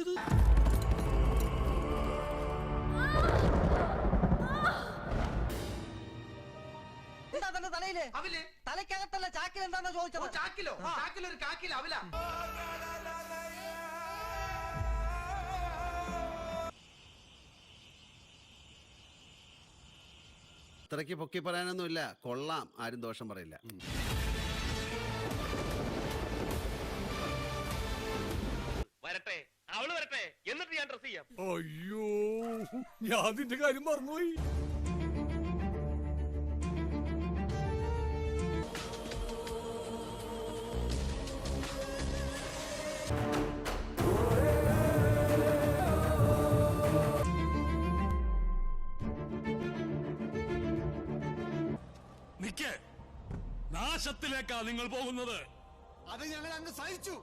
ഇത് എന്താ തന്റെ തലയില് അവല് തലയ്ക്കകത്തല്ല ചാക്കിൽ എന്താന്ന് ചോദിച്ചത്. ചാക്കിലോ ചാക്കിലൊരു കാക്കിലോ അവല. അത്രയ്ക്ക് പൊക്കി പറയാനൊന്നുമില്ല. കൊള്ളാം, ആരും ദോഷം പറയില്ല. വരട്ടെ, അവള് വരട്ടെ, എന്നിട്ട് ഞാൻ ഡ്രസ് ചെയ്യാം. അയ്യോ, ഞാൻ അതിന്റെ കാര്യം മറന്നുപോയി. നിക്കേ, നാശത്തിലേക്കാ നിങ്ങൾ പോകുന്നത്. അത് ഞങ്ങൾ അങ്ങ് സഹിച്ചു.